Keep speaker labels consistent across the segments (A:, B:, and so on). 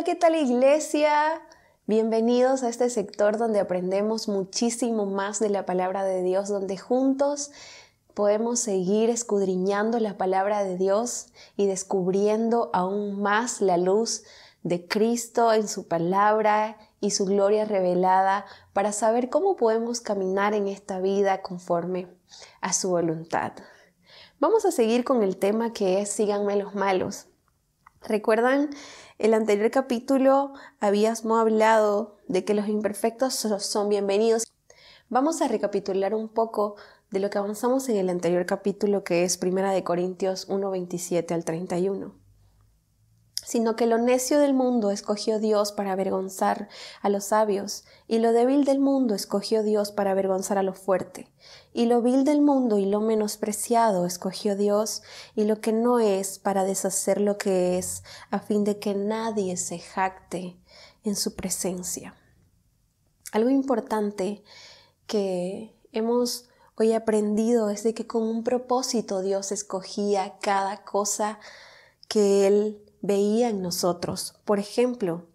A: ¿Qué tal, iglesia? Bienvenidos a este sector donde aprendemos muchísimo más de la palabra de Dios, donde juntos podemos seguir escudriñando la palabra de Dios y descubriendo aún más la luz de Cristo en su palabra y su gloria revelada para saber cómo podemos caminar en esta vida conforme a su voluntad. Vamos a seguir con el tema que es Síganme los malos. ¿Recuerdan? El anterior capítulo habíamos hablado de que los imperfectos son bienvenidos. Vamos a recapitular un poco de lo que avanzamos en el anterior capítulo, que es 1 Corintios 1:27 al 31. Sino que lo necio del mundo escogió Dios para avergonzar a los sabios, y lo débil del mundo escogió Dios para avergonzar a lo fuerte. Y lo vil del mundo y lo menospreciado escogió Dios, y lo que no es para deshacer lo que es, a fin de que nadie se jacte en su presencia. Algo importante que hemos hoy aprendido es de que con un propósito Dios escogía cada cosa que Él veía en nosotros. Por ejemplo,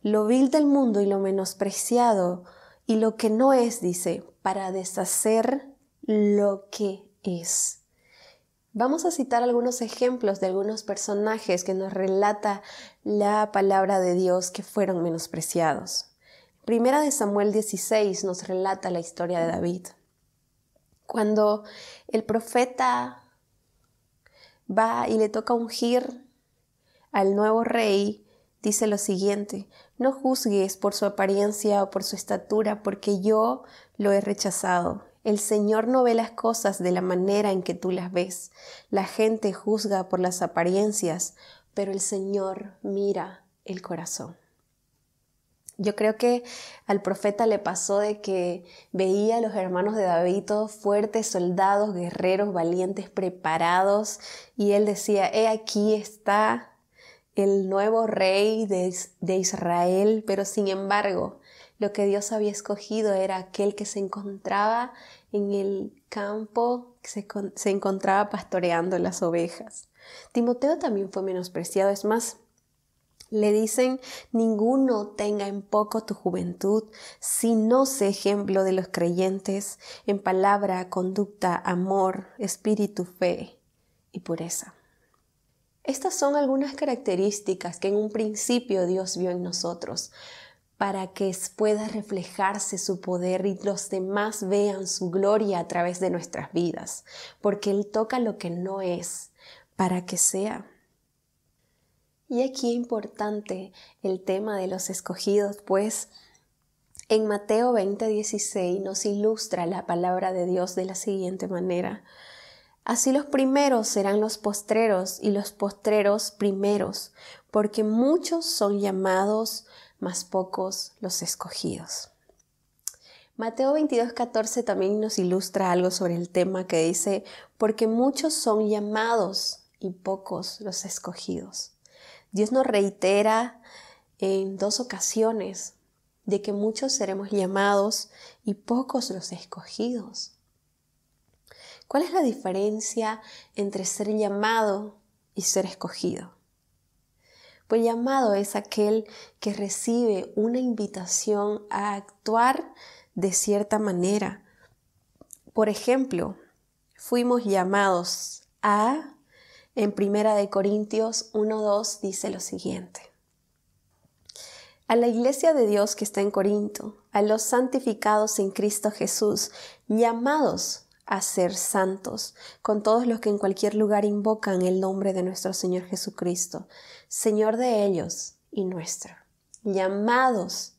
A: lo vil del mundo y lo menospreciado y lo que no es, dice, para deshacer lo que es. Vamos a citar algunos ejemplos de algunos personajes que nos relata la palabra de Dios que fueron menospreciados. 1 Samuel 16 nos relata la historia de David. Cuando el profeta va y le toca ungir al nuevo rey, dice lo siguiente: no juzgues por su apariencia o por su estatura, porque yo lo he rechazado. El Señor no ve las cosas de la manera en que tú las ves. La gente juzga por las apariencias, pero el Señor mira el corazón. Yo creo que al profeta le pasó de que veía a los hermanos de David todos fuertes, soldados, guerreros, valientes, preparados, y él decía: aquí está el nuevo rey de Israel, pero sin embargo, lo que Dios había escogido era aquel que se encontraba en el campo, que se encontraba pastoreando las ovejas. Timoteo también fue menospreciado, es más, le dicen: ninguno tenga en poco tu juventud, sino sé ejemplo de los creyentes en palabra, conducta, amor, espíritu, fe y pureza. Estas son algunas características que en un principio Dios vio en nosotros para que pueda reflejarse su poder y los demás vean su gloria a través de nuestras vidas, porque Él toca lo que no es para que sea. Y aquí es importante el tema de los escogidos, pues en Mateo 20:16 nos ilustra la palabra de Dios de la siguiente manera: así los primeros serán los postreros y los postreros primeros, porque muchos son llamados, mas pocos los escogidos. Mateo 22:14 también nos ilustra algo sobre el tema que dice: porque muchos son llamados y pocos los escogidos. Dios nos reitera en 2 ocasiones de que muchos seremos llamados y pocos los escogidos. ¿Cuál es la diferencia entre ser llamado y ser escogido? Pues llamado es aquel que recibe una invitación a actuar de cierta manera. Por ejemplo, fuimos llamados en 1 Corintios 1:2 dice lo siguiente: a la iglesia de Dios que está en Corinto, a los santificados en Cristo Jesús, llamados a ser santos, con todos los que en cualquier lugar invocan el nombre de nuestro Señor Jesucristo, Señor de ellos y nuestro, llamados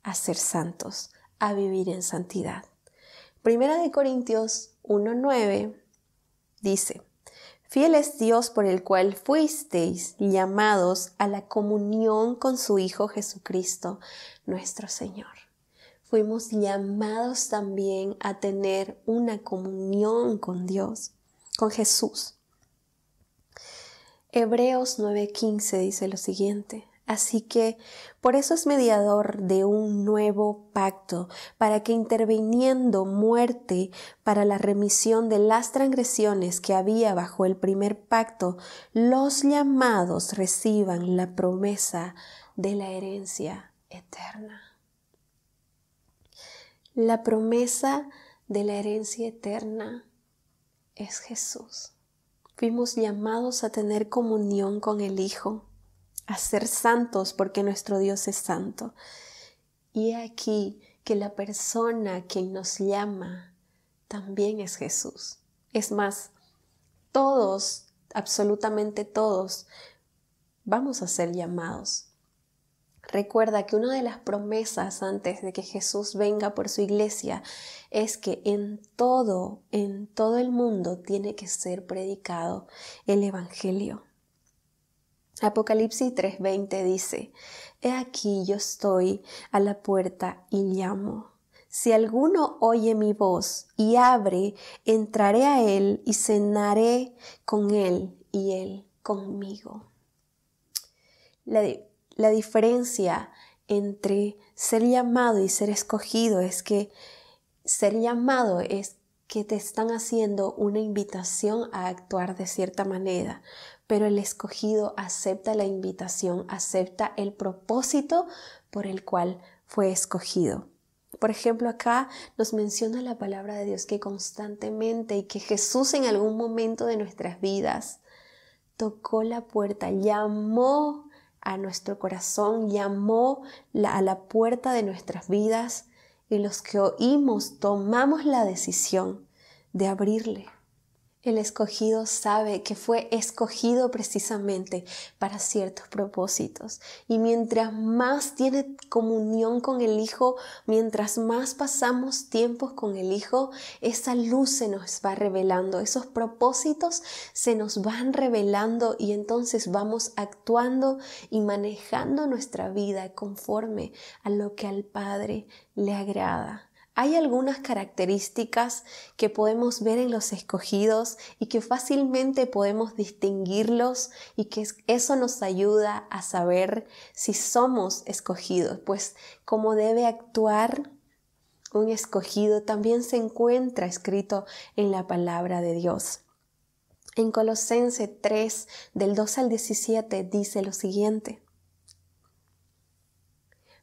A: a ser santos, a vivir en santidad. 1 Corintios 1:9 dice: fiel es Dios por el cual fuisteis llamados a la comunión con su Hijo Jesucristo, nuestro Señor. Fuimos llamados también a tener una comunión con Dios, con Jesús. Hebreos 9:15 dice lo siguiente: así que por eso es mediador de un nuevo pacto, para que interviniendo muerte para la remisión de las transgresiones que había bajo el primer pacto, los llamados reciban la promesa de la herencia eterna. La promesa de la herencia eterna es Jesús. Fuimos llamados a tener comunión con el Hijo, a ser santos porque nuestro Dios es santo. Y aquí que la persona quien nos llama también es Jesús. Es más, todos, absolutamente todos, vamos a ser llamados. Recuerda que una de las promesas antes de que Jesús venga por su iglesia es que en todo el mundo tiene que ser predicado el Evangelio. Apocalipsis 3:20 dice: He aquí yo estoy a la puerta y llamo. Si alguno oye mi voz y abre, entraré a él y cenaré con él y él conmigo. La diferencia entre ser llamado y ser escogido es que ser llamado es que te están haciendo una invitación a actuar de cierta manera, pero el escogido acepta la invitación, acepta el propósito por el cual fue escogido. Por ejemplo, acá nos menciona la palabra de Dios que constantemente y que Jesús en algún momento de nuestras vidas tocó la puerta, llamó a nuestro corazón, llamó a la puerta de nuestras vidas, y los que oímos tomamos la decisión de abrirle. El escogido sabe que fue escogido precisamente para ciertos propósitos. Y mientras más tiene comunión con el Hijo, mientras más pasamos tiempos con el Hijo, esa luz se nos va revelando, esos propósitos se nos van revelando y entonces vamos actuando y manejando nuestra vida conforme a lo que al Padre le agrada. Hay algunas características que podemos ver en los escogidos y que fácilmente podemos distinguirlos, y que eso nos ayuda a saber si somos escogidos, pues cómo debe actuar un escogido también se encuentra escrito en la palabra de Dios. En Colosenses 3, del 12 al 17 dice lo siguiente: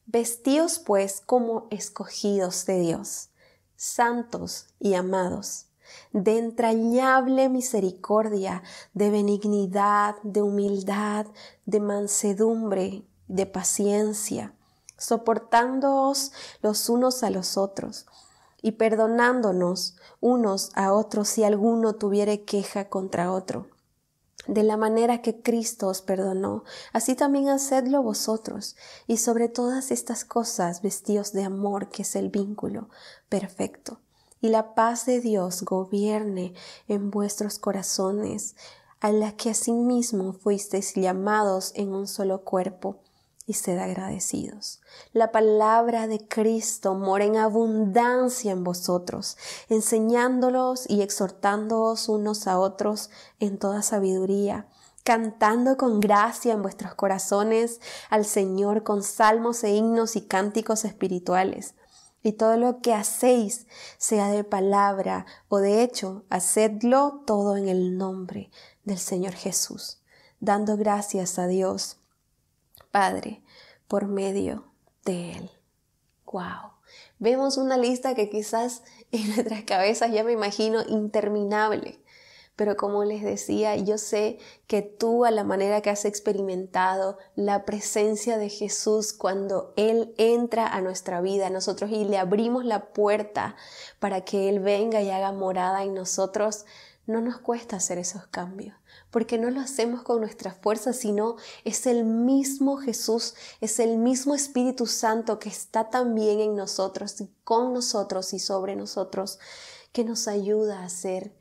A: Vestíos pues como escogidos de Dios, santos y amados, de entrañable misericordia, de benignidad, de humildad, de mansedumbre, de paciencia, soportándoos los unos a los otros y perdonándonos unos a otros si alguno tuviere queja contra otro. De la manera que Cristo os perdonó, así también hacedlo vosotros, y sobre todas estas cosas vestíos de amor, que es el vínculo perfecto. Y la paz de Dios gobierne en vuestros corazones, a la que asimismo fuisteis llamados en un solo cuerpo, y sed agradecidos. La palabra de Cristo mora en abundancia en vosotros, enseñándolos y exhortándoos unos a otros en toda sabiduría, cantando con gracia en vuestros corazones al Señor con salmos e himnos y cánticos espirituales. Y todo lo que hacéis, sea de palabra o de hecho, hacedlo todo en el nombre del Señor Jesús, dando gracias a Dios Padre por medio de Él. ¡Wow! Vemos una lista que quizás en nuestras cabezas ya me imagino interminable. Pero como les decía, yo sé que tú, a la manera que has experimentado la presencia de Jesús cuando Él entra a nuestra vida, nosotros, y le abrimos la puerta para que Él venga y haga morada en nosotros, no nos cuesta hacer esos cambios, porque no lo hacemos con nuestras fuerzas, sino es el mismo Jesús, es el mismo Espíritu Santo que está también en nosotros, y con nosotros y sobre nosotros, que nos ayuda a hacer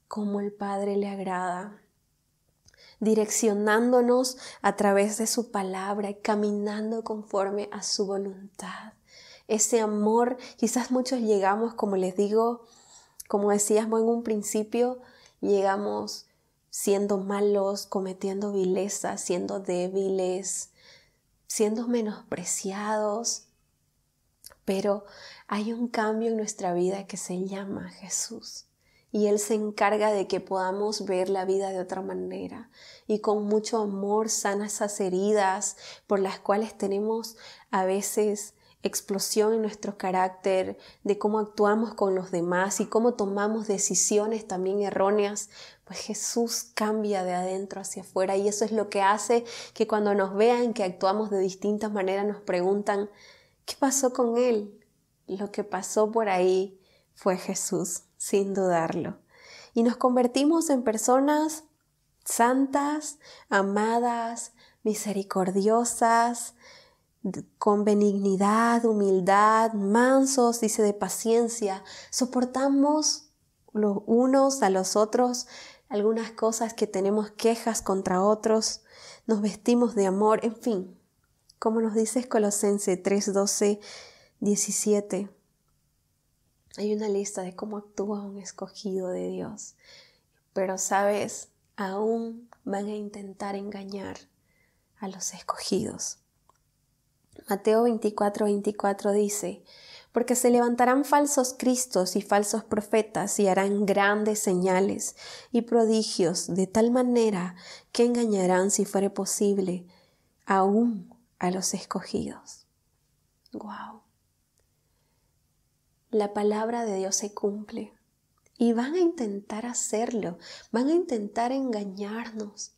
A: como el Padre le agrada, direccionándonos a través de su palabra y caminando conforme a su voluntad. Ese amor, quizás muchos llegamos, como les digo, como decíamos en un principio, llegamos siendo malos, cometiendo vileza, siendo débiles, siendo menospreciados, pero hay un cambio en nuestra vida que se llama Jesús. y Él se encarga de que podamos ver la vida de otra manera y con mucho amor sana esas heridas por las cuales tenemos a veces explosión en nuestro carácter, de cómo actuamos con los demás y cómo tomamos decisiones también erróneas. Pues Jesús cambia de adentro hacia afuera y eso es lo que hace que cuando nos vean que actuamos de distintas maneras nos preguntan, ¿qué pasó con él? Lo que pasó por ahí fue Jesús, sin dudarlo. Y nos convertimos en personas santas, amadas, misericordiosas, con benignidad, humildad, mansos, dice, de paciencia. Soportamos los unos a los otros algunas cosas que tenemos quejas contra otros, nos vestimos de amor, en fin, como nos dice Colosenses 3:12, 17. Hay una lista de cómo actúa un escogido de Dios, pero sabes, aún van a intentar engañar a los escogidos. Mateo 24:24 dice, porque se levantarán falsos cristos y falsos profetas y harán grandes señales y prodigios de tal manera que engañarán, si fuere posible, aún a los escogidos. ¡Wow! La palabra de Dios se cumple y van a intentar hacerlo, van a intentar engañarnos.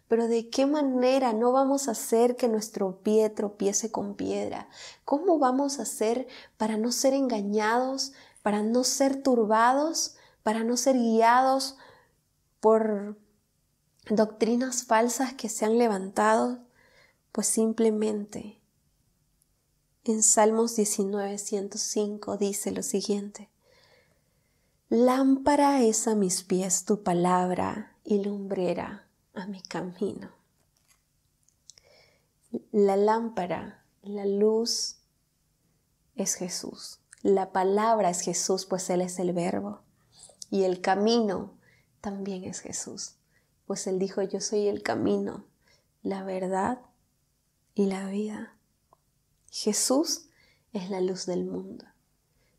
A: Pero ¿de qué manera no vamos a hacer que nuestro pie tropiece con piedra? ¿Cómo vamos a hacer para no ser engañados, para no ser turbados, para no ser guiados por doctrinas falsas que se han levantado? Pues simplemente en Salmos 19:105 dice lo siguiente: lámpara es a mis pies tu palabra y lumbrera a mi camino. La lámpara, la luz es Jesús. La palabra es Jesús, pues Él es el verbo. Y el camino también es Jesús, pues Él dijo, yo soy el camino, la verdad y la vida. Jesús es la luz del mundo.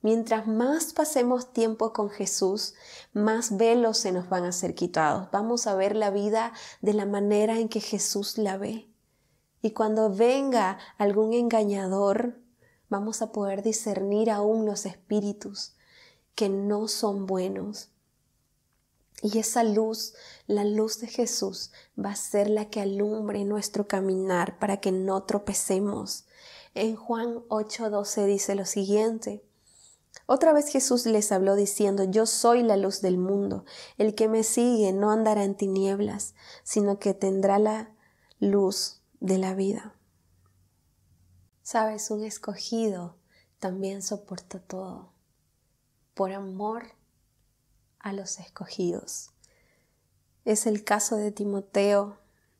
A: Mientras más pasemos tiempo con Jesús, más velos se nos van a ser quitados. Vamos a ver la vida de la manera en que Jesús la ve. Y cuando venga algún engañador, vamos a poder discernir aún los espíritus que no son buenos. Y esa luz, la luz de Jesús, va a ser la que alumbre nuestro caminar para que no tropecemos. En Juan 8:12 dice lo siguiente: otra vez Jesús les habló diciendo, yo soy la luz del mundo. El que me sigue no andará en tinieblas, sino que tendrá la luz de la vida. Sabes, un escogido también soporta todo, por amor a los escogidos. Es el caso de Timoteo.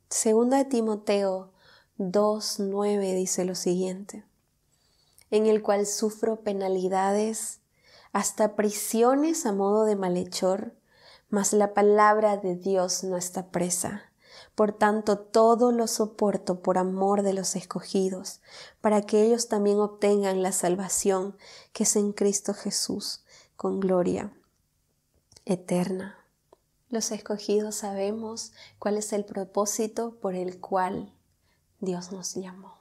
A: Segunda de Timoteo 2:9 dice lo siguiente: en el cual sufro penalidades, hasta prisiones a modo de malhechor, mas la palabra de Dios no está presa. Por tanto, todo lo soporto por amor de los escogidos, para que ellos también obtengan la salvación que es en Cristo Jesús, con gloria eterna. Los escogidos sabemos cuál es el propósito por el cual Dios nos llamó.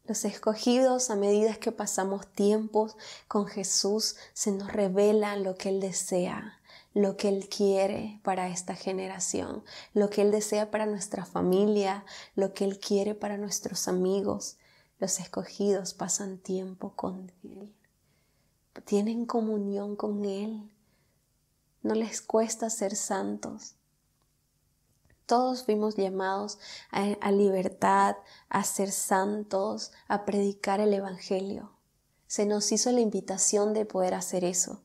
A: Los escogidos, a medida que pasamos tiempos con Jesús, se nos revela lo que Él desea, lo que Él quiere para esta generación, lo que Él desea para nuestra familia, lo que Él quiere para nuestros amigos. Los escogidos pasan tiempo con Él, tienen comunión con Él, no les cuesta ser santos. Todos fuimos llamados a libertad, a ser santos, a predicar el Evangelio. Se nos hizo la invitación de poder hacer eso.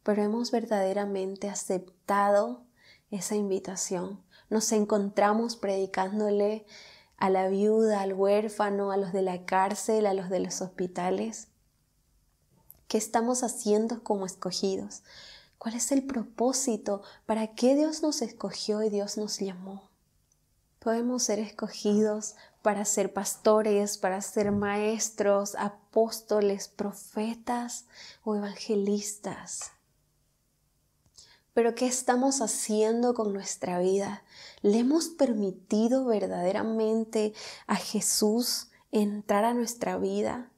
A: Pero hemos verdaderamente aceptado esa invitación. Nos encontramos predicándole a la viuda, al huérfano, a los de la cárcel, a los de los hospitales. ¿Qué estamos haciendo como escogidos? ¿Cuál es el propósito? ¿Para qué Dios nos escogió y Dios nos llamó? Podemos ser escogidos para ser pastores, para ser maestros, apóstoles, profetas o evangelistas. Pero ¿qué estamos haciendo con nuestra vida? ¿Le hemos permitido verdaderamente a Jesús entrar a nuestra vida?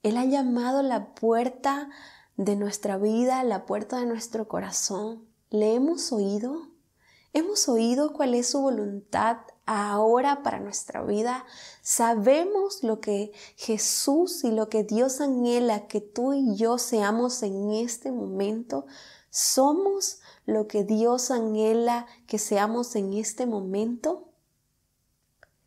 A: Él ha llamado la puerta de nuestra vida, la puerta de nuestro corazón. ¿Le hemos oído? ¿Hemos oído cuál es su voluntad ahora para nuestra vida? ¿Sabemos lo que Jesús y lo que Dios anhela que tú y yo seamos en este momento? ¿Somos lo que Dios anhela que seamos en este momento?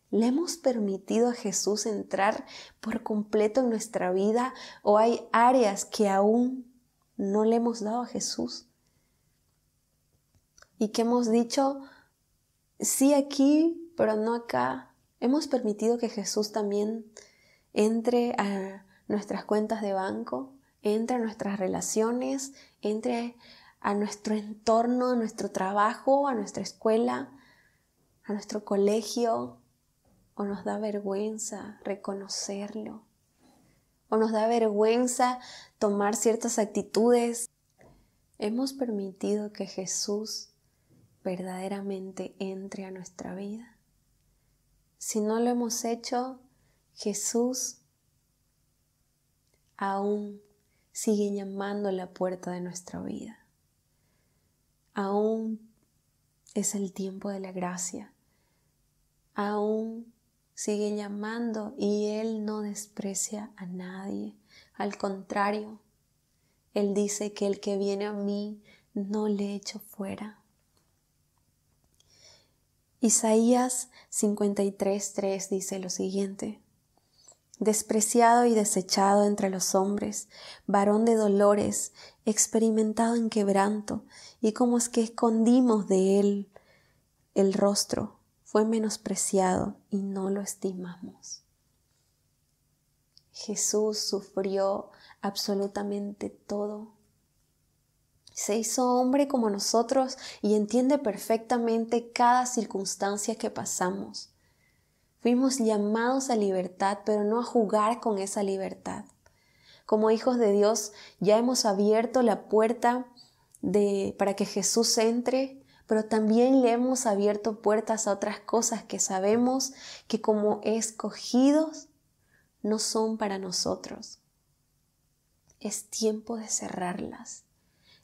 A: ¿Le hemos permitido a Jesús entrar por completo en nuestra vida o hay áreas que aún no le hemos dado a Jesús? Y que hemos dicho, sí aquí, pero no acá. Hemos permitido que Jesús también entre a nuestras cuentas de banco, entre a nuestras relaciones, entre a nuestro entorno, a nuestro trabajo, a nuestra escuela, a nuestro colegio, o nos da vergüenza reconocerlo, o nos da vergüenza tomar ciertas actitudes. Hemos permitido que Jesús verdaderamente entre a nuestra vida. Si no lo hemos hecho, Jesús aún sigue llamando a la puerta de nuestra vida. Aún es el tiempo de la gracia. Aún sigue llamando y Él no desprecia a nadie. Al contrario, Él dice que el que viene a mí no le echo fuera. Isaías 53:3 dice lo siguiente: despreciado y desechado entre los hombres, varón de dolores, experimentado en quebranto, y como es que escondimos de él el rostro, fue menospreciado y no lo estimamos. Jesús sufrió absolutamente todo. Se hizo hombre como nosotros y entiende perfectamente cada circunstancia que pasamos. Fuimos llamados a libertad, pero no a jugar con esa libertad. Como hijos de Dios ya hemos abierto la puerta para que Jesús entre, pero también le hemos abierto puertas a otras cosas que sabemos que como escogidos no son para nosotros. Es tiempo de cerrarlas.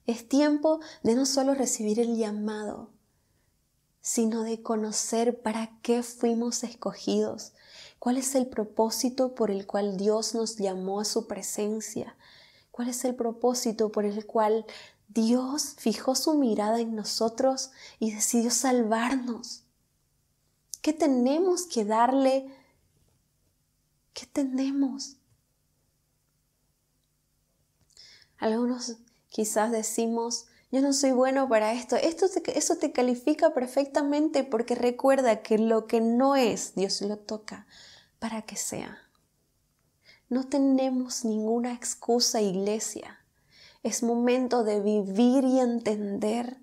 A: Es tiempo de no solo recibir el llamado, sino de conocer para qué fuimos escogidos, cuál es el propósito por el cual Dios nos llamó a su presencia, cuál es el propósito por el cual Dios fijó su mirada en nosotros y decidió salvarnos. ¿Qué tenemos que darle? ¿Qué tenemos? Algunos quizás decimos, yo no soy bueno para esto. Eso te califica perfectamente porque recuerda que lo que no es, Dios lo toca para que sea. No tenemos ninguna excusa, iglesia. Es momento de vivir y entender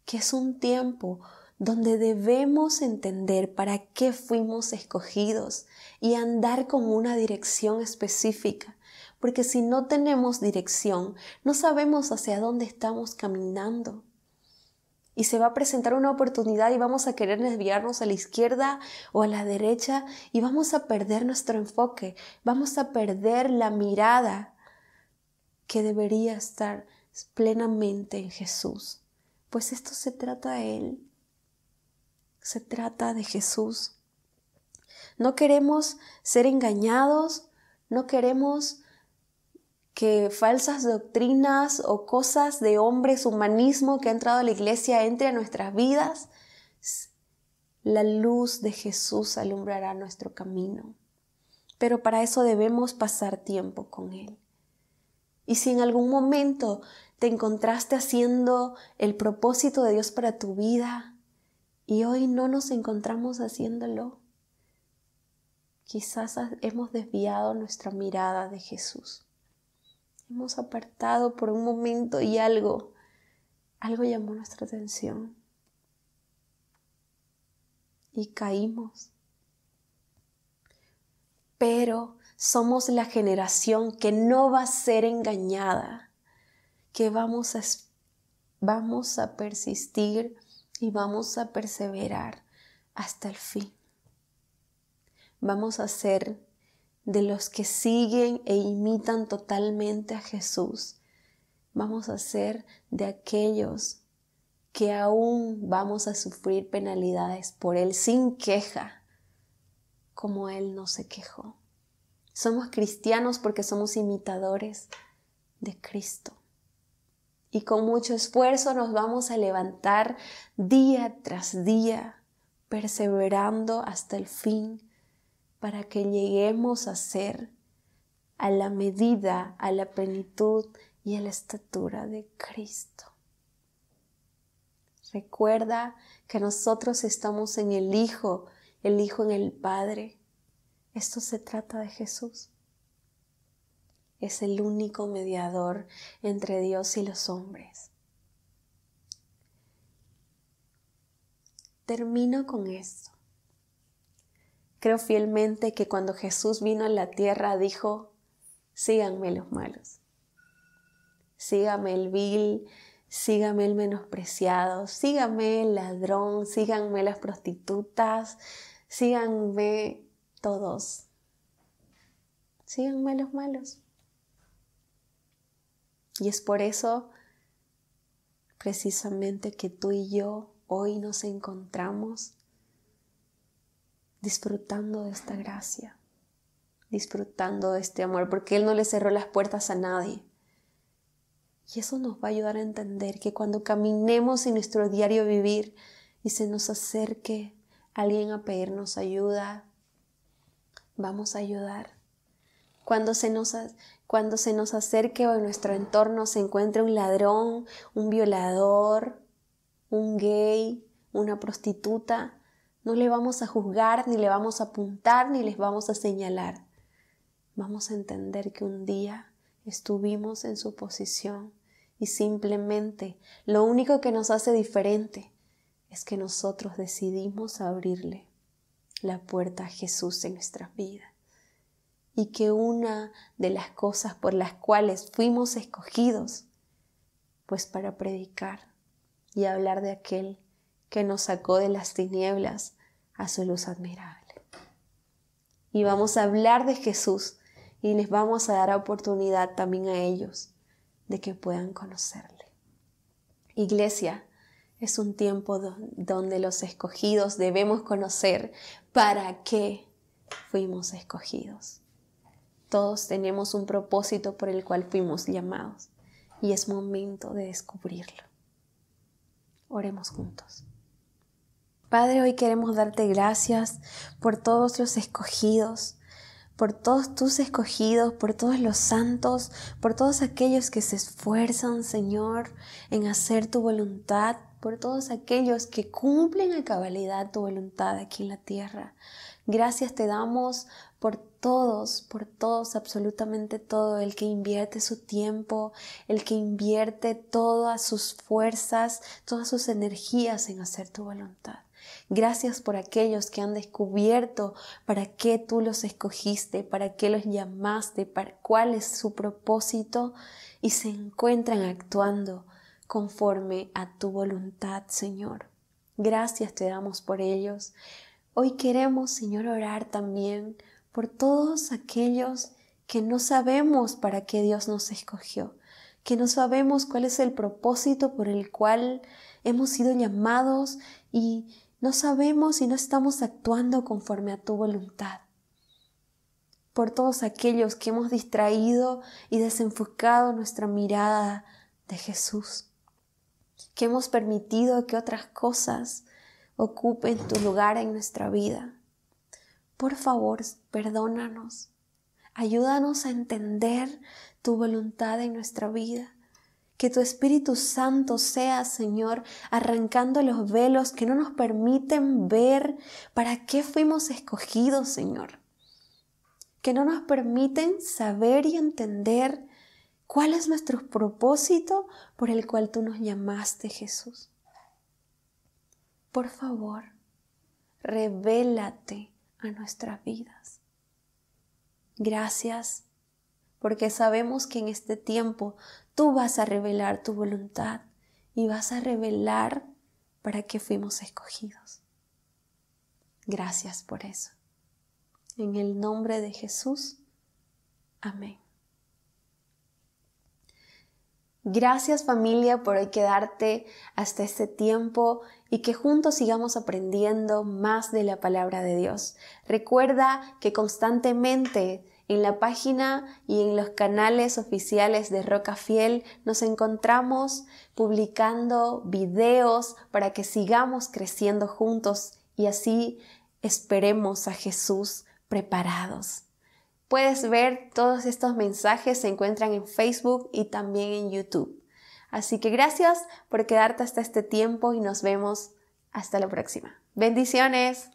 A: que es un tiempo donde debemos entender para qué fuimos escogidos y andar con una dirección específica. Porque si no tenemos dirección, no sabemos hacia dónde estamos caminando. Y se va a presentar una oportunidad y vamos a querer desviarnos a la izquierda o a la derecha y vamos a perder nuestro enfoque, vamos a perder la mirada que debería estar plenamente en Jesús. Pues esto se trata de Él, se trata de Jesús. No queremos ser engañados, no queremos que falsas doctrinas o cosas de hombres, humanismo que ha entrado a la iglesia entre a nuestras vidas. La luz de Jesús alumbrará nuestro camino. Pero para eso debemos pasar tiempo con Él. Y si en algún momento te encontraste haciendo el propósito de Dios para tu vida y hoy no nos encontramos haciéndolo, quizás hemos desviado nuestra mirada de Jesús. Hemos apartado por un momento y algo llamó nuestra atención. y caímos. Pero somos la generación que no va a ser engañada, que vamos a persistir y vamos a perseverar hasta el fin. Vamos a ser de los que siguen e imitan totalmente a Jesús. Vamos a ser de aquellos que aún vamos a sufrir penalidades por Él sin queja, como Él no se quejó. Somos cristianos porque somos imitadores de Cristo. Y con mucho esfuerzo nos vamos a levantar día tras día, perseverando hasta el fin, para que lleguemos a ser a la medida, a la plenitud y a la estatura de Cristo. Recuerda que nosotros estamos en el Hijo en el Padre. Esto se trata de Jesús. Es el único mediador entre Dios y los hombres. Termino con esto. Creo fielmente que cuando Jesús vino a la tierra dijo: síganme los malos, síganme el vil, síganme el menospreciado, síganme el ladrón, síganme las prostitutas, síganme todos, síganme los malos. Y es por eso precisamente que tú y yo hoy nos encontramos disfrutando de esta gracia, disfrutando de este amor, porque Él no le cerró las puertas a nadie. Y eso nos va a ayudar a entender que cuando caminemos en nuestro diario vivir y se nos acerque alguien a pedirnos ayuda, vamos a ayudar. Cuando se nos acerque o en nuestro entorno se encuentre un ladrón, un violador, un gay, una prostituta, no le vamos a juzgar, ni le vamos a apuntar, ni les vamos a señalar. Vamos a entender que un día estuvimos en su posición y simplemente lo único que nos hace diferente es que nosotros decidimos abrirle la puerta a Jesús en nuestras vidas. Y que una de las cosas por las cuales fuimos escogidos, pues para predicar y hablar de aquel que nos sacó de las tinieblas a su luz admirable. Y vamos a hablar de Jesús y les vamos a dar oportunidad también a ellos de que puedan conocerle. Iglesia, es un tiempo donde los escogidos debemos conocer para qué fuimos escogidos. Todos tenemos un propósito por el cual fuimos llamados y es momento de descubrirlo. Oremos juntos. Padre, hoy queremos darte gracias por todos los escogidos, por todos tus escogidos, por todos los santos, por todos aquellos que se esfuerzan, Señor, en hacer tu voluntad, por todos aquellos que cumplen a cabalidad tu voluntad aquí en la tierra. Gracias te damos por todos, absolutamente todo, el que invierte su tiempo, el que invierte todas sus fuerzas, todas sus energías en hacer tu voluntad. Gracias por aquellos que han descubierto para qué tú los escogiste, para qué los llamaste, para cuál es su propósito y se encuentran actuando conforme a tu voluntad, Señor. Gracias te damos por ellos. Hoy queremos, Señor, orar también por todos aquellos que no sabemos para qué Dios nos escogió, que no sabemos cuál es el propósito por el cual hemos sido llamados y no sabemos y no estamos actuando conforme a tu voluntad. Por todos aquellos que hemos distraído y desenfocado nuestra mirada de Jesús, que hemos permitido que otras cosas ocupen tu lugar en nuestra vida. Por favor, perdónanos. Ayúdanos a entender tu voluntad en nuestra vida. Que tu Espíritu Santo sea, Señor, arrancando los velos que no nos permiten ver para qué fuimos escogidos, Señor. Que no nos permiten saber y entender cuál es nuestro propósito por el cual tú nos llamaste, Jesús. Por favor, revélate a nuestras vidas. Gracias, porque sabemos que en este tiempo tú vas a revelar tu voluntad y vas a revelar para qué fuimos escogidos. Gracias por eso. En el nombre de Jesús. Amén. Gracias, familia, por quedarte hasta este tiempo y que juntos sigamos aprendiendo más de la palabra de Dios. Recuerda que constantemente en la página y en los canales oficiales de Roca Fiel nos encontramos publicando videos para que sigamos creciendo juntos y así esperemos a Jesús preparados. Puedes ver todos estos mensajes, se encuentran en Facebook y también en YouTube. Así que gracias por quedarte hasta este tiempo y nos vemos hasta la próxima. ¡Bendiciones!